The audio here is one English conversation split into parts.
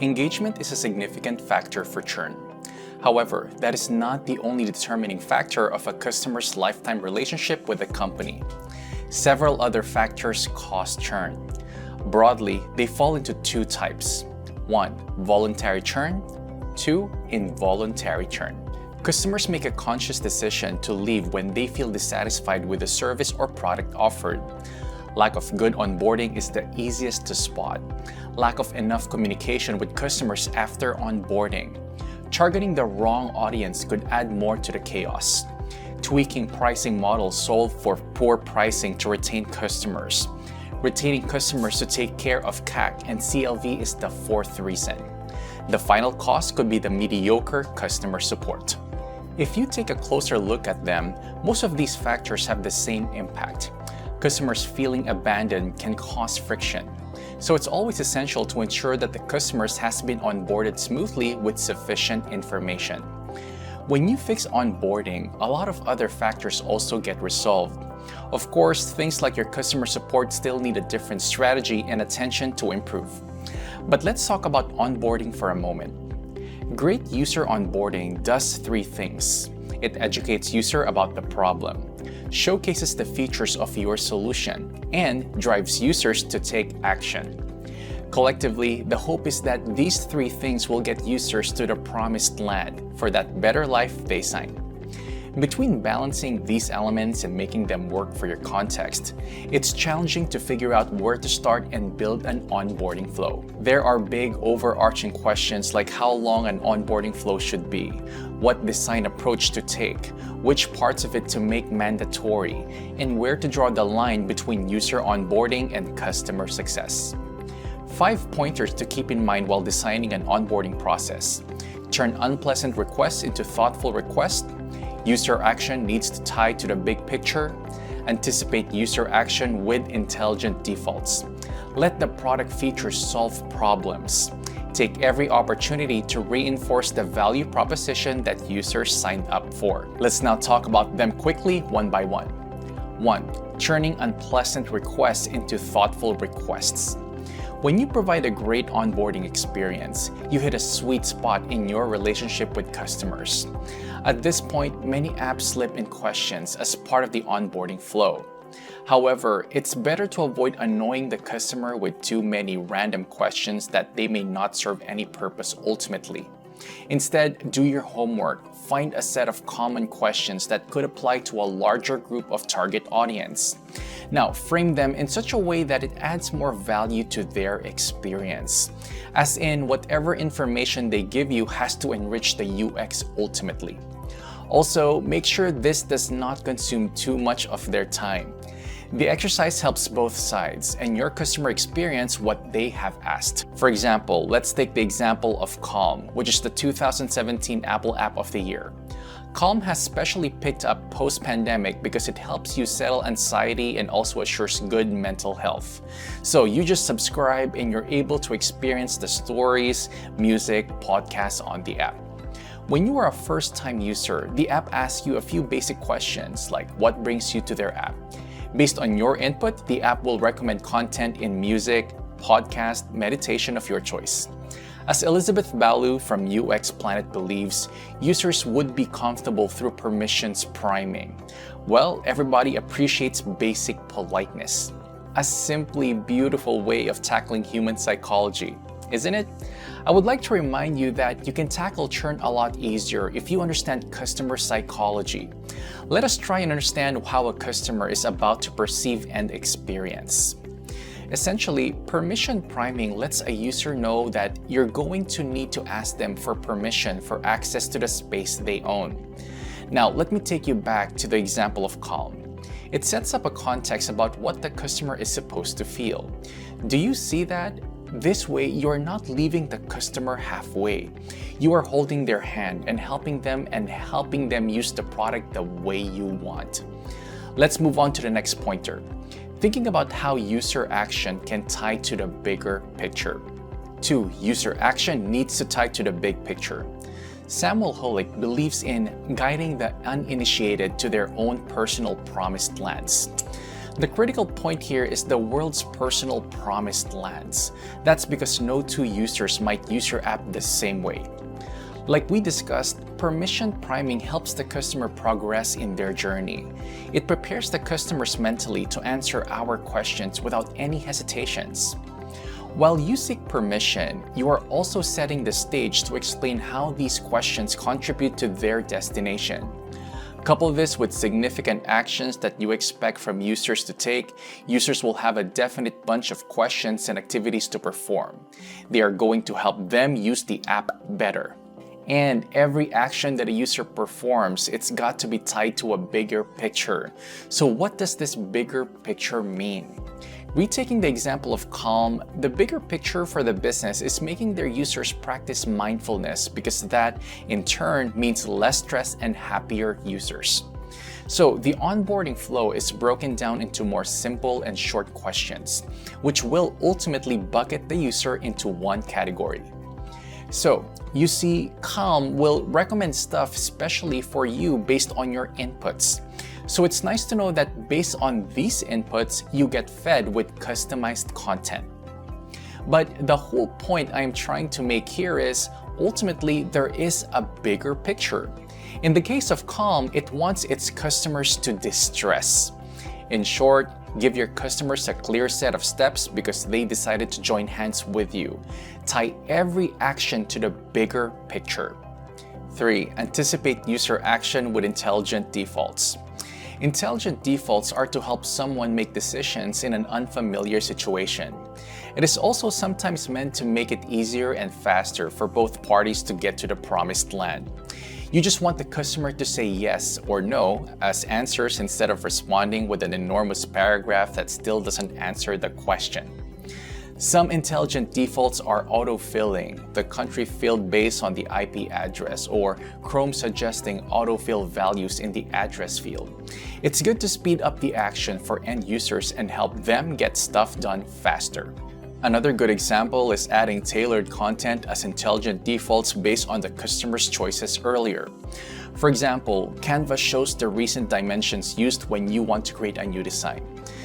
Engagement is a significant factor for churn. However, that is not the only determining factor of a customer's lifetime relationship with a company. Several other factors cause churn. Broadly, they fall into two types. 1. Voluntary churn. 2. Involuntary churn. Customers make a conscious decision to leave when they feel dissatisfied with the service or product offered. Lack of good onboarding is the easiest to spot. Lack of enough communication with customers after onboarding. Targeting the wrong audience could add more to the chaos. Tweaking pricing models solve for poor pricing to retain customers. Retaining customers to take care of CAC and CLV is the fourth reason. The final cost could be the mediocre customer support. If you take a closer look at them, most of these factors have the same impact. Customers feeling abandoned can cause friction. So it's always essential to ensure that the customers has been onboarded smoothly with sufficient information. When you fix onboarding, a lot of other factors also get resolved. Of course, things like your customer support still need a different strategy and attention to improve. But let's talk about onboarding for a moment. Great user onboarding does three things. It educates user about the problem, showcases the features of your solution, and drives users to take action. Collectively, the hope is that these three things will get users to the promised land for that better life they sign. Between balancing these elements and making them work for your context, it's challenging to figure out where to start and build an onboarding flow. There are big overarching questions like how long an onboarding flow should be, what design approach to take, which parts of it to make mandatory, and where to draw the line between user onboarding and customer success. 5 pointers to keep in mind while designing an onboarding process. Turn unpleasant requests into thoughtful requests. User action needs to tie to the big picture. Anticipate user action with intelligent defaults. Let the product features solve problems. Take every opportunity to reinforce the value proposition that users signed up for. Let's now talk about them quickly, one by one. 1. Turning unpleasant requests into thoughtful requests. When you provide a great onboarding experience, you hit a sweet spot in your relationship with customers. At this point, many apps slip in questions as part of the onboarding flow. However, it's better to avoid annoying the customer with too many random questions that they may not serve any purpose ultimately. Instead, do your homework. Find a set of common questions that could apply to a larger group of target audience. Now, frame them in such a way that it adds more value to their experience. As in, whatever information they give you has to enrich the UX ultimately. Also, make sure this does not consume too much of their time. The exercise helps both sides and your customer experience what they have asked. For example, let's take the example of Calm, which is the 2017 Apple App of the Year. Calm has specially picked up post-pandemic because it helps you settle anxiety and also assures good mental health. So you just subscribe and you're able to experience the stories, music, podcasts on the app. When you are a first-time user, the app asks you a few basic questions like what brings you to their app. Based on your input, the app will recommend content in music, podcast, meditation of your choice. As Elizabeth Balu from UX Planet believes, users would be comfortable through permissions priming. Well, everybody appreciates basic politeness. A simply beautiful way of tackling human psychology, isn't it? I would like to remind you that you can tackle churn a lot easier if you understand customer psychology. Let us try and understand how a customer is about to perceive and experience. Essentially, permission priming lets a user know that you're going to need to ask them for permission for access to the space they own. Now, let me take you back to the example of Calm. It sets up a context about what the customer is supposed to feel. Do you see that? This way, you are not leaving the customer halfway. You are holding their hand and helping them use the product the way you want. Let's move on to the next pointer. Thinking about how user action can tie to the bigger picture. 2. User action needs to tie to the big picture. Samuel Holick believes in guiding the uninitiated to their own personal promised lands. The critical point here is the world's personal promised lands. That's because no two users might use your app the same way. Like we discussed, permission priming helps the customer progress in their journey. It prepares the customers mentally to answer our questions without any hesitations. While you seek permission, you are also setting the stage to explain how these questions contribute to their destination. Couple this with significant actions that you expect from users to take, users will have a definite bunch of questions and activities to perform. They are going to help them use the app better. And every action that a user performs, it's got to be tied to a bigger picture. So what does this bigger picture mean? Retaking the example of Calm, the bigger picture for the business is making their users practice mindfulness because that, in turn, means less stress and happier users. So the onboarding flow is broken down into more simple and short questions, which will ultimately bucket the user into one category. So, you see, Calm will recommend stuff specially for you based on your inputs. So it's nice to know that based on these inputs, you get fed with customized content. But the whole point I'm trying to make here is, ultimately, there is a bigger picture. In the case of Calm, it wants its customers to distress. In short, give your customers a clear set of steps because they decided to join hands with you. Tie every action to the bigger picture. 3. Anticipate user action with intelligent defaults. Intelligent defaults are to help someone make decisions in an unfamiliar situation. It is also sometimes meant to make it easier and faster for both parties to get to the promised land. You just want the customer to say yes or no as answers instead of responding with an enormous paragraph that still doesn't answer the question. Some intelligent defaults are autofilling, the country field based on the IP address, or Chrome suggesting autofill values in the address field. It's good to speed up the action for end users and help them get stuff done faster. Another good example is adding tailored content as intelligent defaults based on the customer's choices earlier. For example, Canva shows the recent dimensions used when you want to create a new design.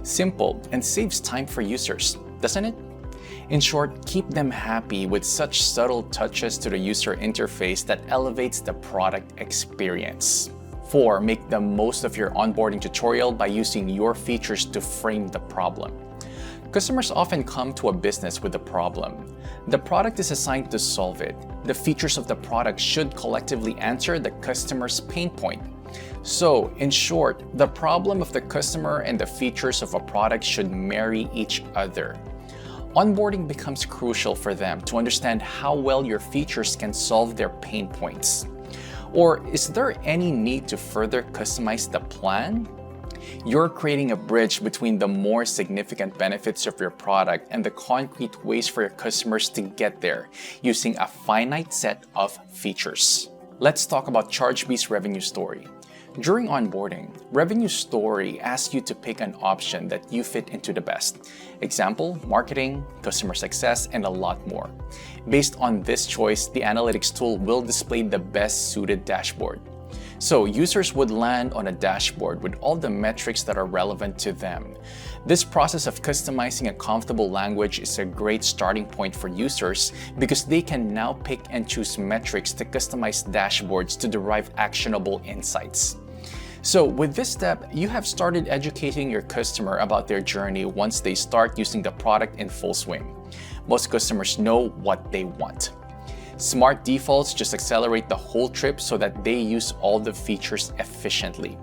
Simple and saves time for users, doesn't it? In short, keep them happy with such subtle touches to the user interface that elevates the product experience. 4. Make the most of your onboarding tutorial by using your features to frame the problem. Customers often come to a business with a problem. The product is assigned to solve it. The features of the product should collectively answer the customer's pain point. So, in short, the problem of the customer and the features of a product should marry each other. Onboarding becomes crucial for them to understand how well your features can solve their pain points. Or is there any need to further customize the plan? You're creating a bridge between the more significant benefits of your product and the concrete ways for your customers to get there using a finite set of features. Let's talk about Chargebee's revenue story. During onboarding, Revenue Story asks you to pick an option that you fit into the best. Example, marketing, customer success, and a lot more. Based on this choice, the analytics tool will display the best suited dashboard. So users would land on a dashboard with all the metrics that are relevant to them. This process of customizing a comfortable language is a great starting point for users because they can now pick and choose metrics to customize dashboards to derive actionable insights. So with this step, you have started educating your customer about their journey once they start using the product in full swing. Most customers know what they want. Smart defaults just accelerate the whole trip so that they use all the features efficiently.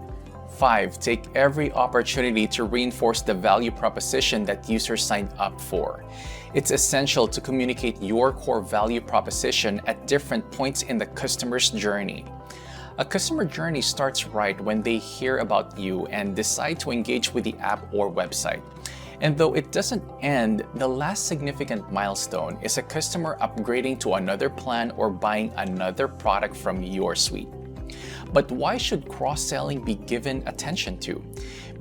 5. Take every opportunity to reinforce the value proposition that users signed up for. It's essential to communicate your core value proposition at different points in the customer's journey. A customer journey starts right when they hear about you and decide to engage with the app or website. And though it doesn't end, the last significant milestone is a customer upgrading to another plan or buying another product from your suite. But why should cross-selling be given attention to?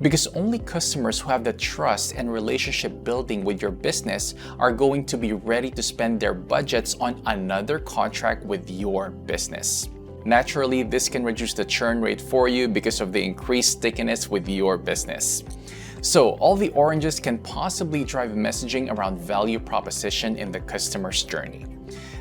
Because only customers who have the trust and relationship building with your business are going to be ready to spend their budgets on another contract with your business. Naturally, this can reduce the churn rate for you because of the increased stickiness with your business. So all the oranges can possibly drive messaging around value proposition in the customer's journey.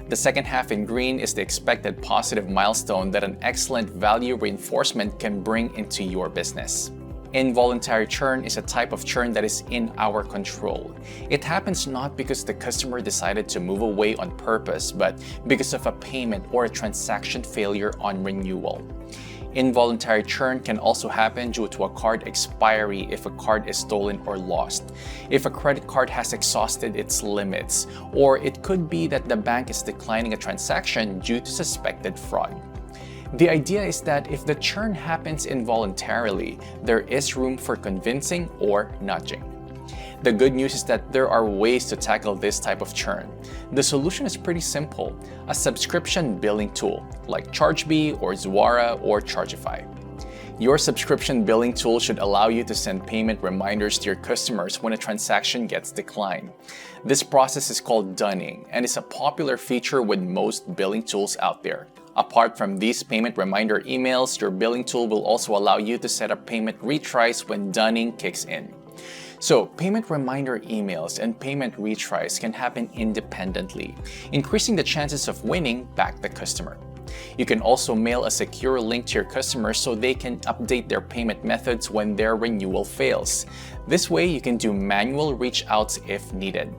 The second half in green is the expected positive milestone that an excellent value reinforcement can bring into your business. Involuntary churn is a type of churn that is in our control. It happens not because the customer decided to move away on purpose, but because of a payment or a transaction failure on renewal. Involuntary churn can also happen due to a card expiry if a card is stolen or lost, if a credit card has exhausted its limits, or it could be that the bank is declining a transaction due to suspected fraud. The idea is that if the churn happens involuntarily, there is room for convincing or nudging. The good news is that there are ways to tackle this type of churn. The solution is pretty simple: a subscription billing tool like Chargebee or Zuara or Chargeify. Your subscription billing tool should allow you to send payment reminders to your customers when a transaction gets declined. This process is called dunning and is a popular feature with most billing tools out there. Apart from these payment reminder emails, your billing tool will also allow you to set up payment retries when dunning kicks in. So, payment reminder emails and payment retries can happen independently, increasing the chances of winning back the customer. You can also mail a secure link to your customers so they can update their payment methods when their renewal fails. This way, you can do manual reach outs if needed.